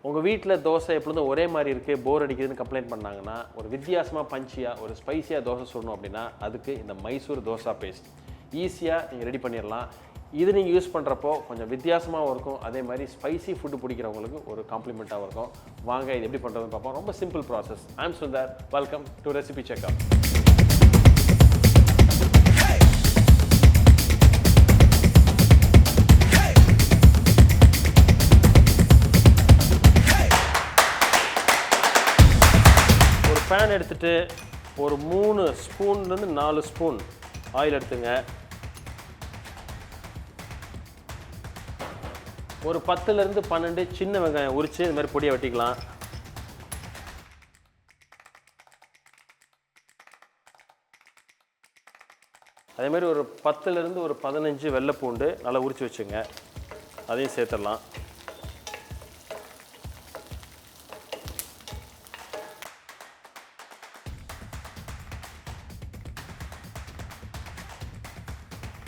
உங்கள் வீட்டில் தோசை எப்பொழுதும் ஒரே மாதிரி இருக்குது, போர் அடிக்குதுன்னு கம்ப்ளைண்ட் பண்ணாங்கன்னா, ஒரு வித்தியாசமாக பஞ்சியாக ஒரு ஸ்பைசியாக தோசை சுடணும் அப்படின்னா அதுக்கு இந்த மைசூர் தோசா பேஸ்ட் ஈஸியாக நீங்கள் ரெடி பண்ணிடலாம். இது நீங்கள் யூஸ் பண்ணுறப்போ கொஞ்சம் வித்தியாசமாகவும் இருக்கும், அதே மாதிரி ஸ்பைசி ஃபுட்டு பிடிக்கிறவங்களுக்கு ஒரு காம்ப்ளிமெண்ட்டாகவும் இருக்கும். வாங்க இது எப்படி பண்ணுறதுன்னு பார்ப்போம். ரொம்ப simple process. I am Sundar. Welcome to recipe checker. Pan எடுத்துகிட்டு ஒரு 3 ஸ்பூன்லேருந்து 4 ஸ்பூன் ஆயில் எடுத்துங்க. ஒரு 10லேருந்து 12 சின்ன வெங்காயம் உரித்து இது மாதிரி பொடியை வெட்டிக்கலாம். அதேமாதிரி ஒரு 10லேருந்து ஒரு 15 வெள்ளைப்பூண்டு நல்லா உரித்து வச்சுங்க, அதையும் சேர்த்துடலாம்.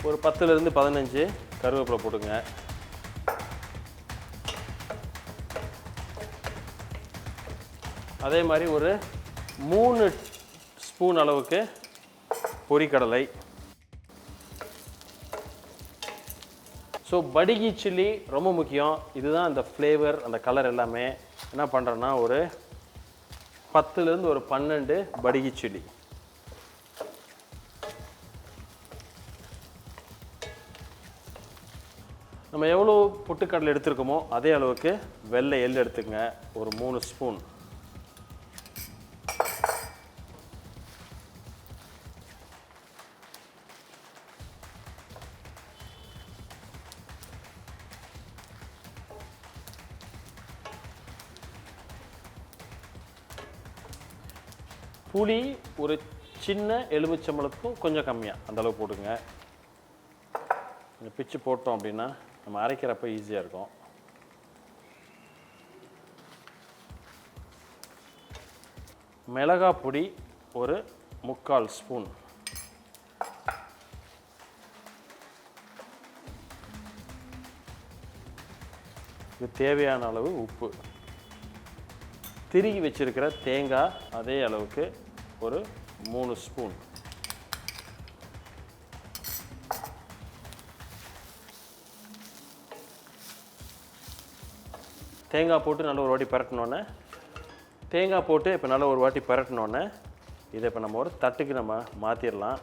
ஒரு 10லேருந்து 15 கருவேப்பிலை போட்டுங்க. அதே மாதிரி ஒரு 3 ஸ்பூன் அளவுக்கு பொரிக்கடலை. ஸோ படிகி சில்லி ரொம்ப முக்கியம். இதுதான் அந்த ஃப்ளேவர், அந்த கலர் எல்லாமே. என்ன பண்ணுறேன்னா ஒரு 10லேருந்து ஒரு 12 படிகி சில்லி. நம்ம எவ்வளோ பொட்டுக்கடலை எடுத்துருக்கோமோ அதே அளவுக்கு வெள்ளை எள்ளு எடுத்துக்கங்க, ஒரு 3 ஸ்பூன். புளி ஒரு சின்ன எலுமிச்சம்பழத்துக்கும் கொஞ்சம் கம்மியாக அந்த அளவு போடுங்க. கொஞ்சம் பிச்சு போட்டோம் அப்படின்னா நம்ம அரைக்கிறப்ப ஈஸியாக இருக்கும். மிளகாய் பொடி ஒரு 3/4 ஸ்பூன். இது தேவையான அளவு உப்பு. திருகி வச்சிருக்கிற தேங்காய் அதே அளவுக்கு ஒரு 3 ஸ்பூன். தேங்காய் போட்டு நல்ல ஒரு வாட்டி பரட்டினோன்னே இப்போ நல்ல ஒரு வாட்டி பரட்டினோன்னே இதை இப்போ நம்ம ஒரு தட்டுக்கு நம்ம மாற்றிடலாம்.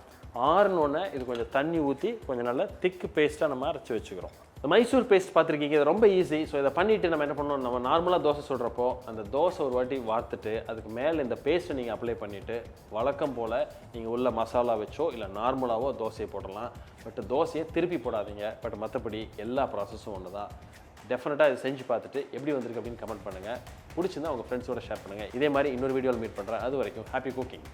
ஆறுனோடனே இது கொஞ்சம் தண்ணி ஊற்றி கொஞ்சம் நல்லா திக்கு பேஸ்ட்டாக நம்ம அரைச்சி வச்சுக்கிறோம். இந்த மைசூர் பேஸ்ட் பார்த்துருக்கீங்க, இது ரொம்ப ஈஸி. ஸோ இதை பண்ணிவிட்டு நம்ம என்ன பண்ணணும், நம்ம நார்மலாக தோசை சுடுறப்போ அந்த தோசை ஒரு வாட்டி வார்த்துட்டு அதுக்கு மேலே இந்த பேஸ்ட்டை நீங்கள் அப்ளை பண்ணிவிட்டு வழக்கம் போல் நீங்கள் உள்ள மசாலா வச்சோ இல்லை நார்மலாகவோ தோசையை போடலாம். பட் தோசையை திருப்பி போடாதீங்க. பட் மற்றபடி எல்லா ப்ராசஸும் ஒன்று தான். டெஃபினட்டாக இது செஞ்சு பார்த்துட்டு எப்படி வந்திருக்கு அப்படின்னு கமெண்ட் பண்ணுங்கள். பிடிச்சிருந்தா உங்கள் ஃப்ரெண்ட்ஸோட ஷேர் பண்ணுங்கள். இதே மாதிரி இன்னொரு வீடியோவில் மீட் பண்ணுறேன். அது வரைக்கும் ஹாப்பி குக்கிங்.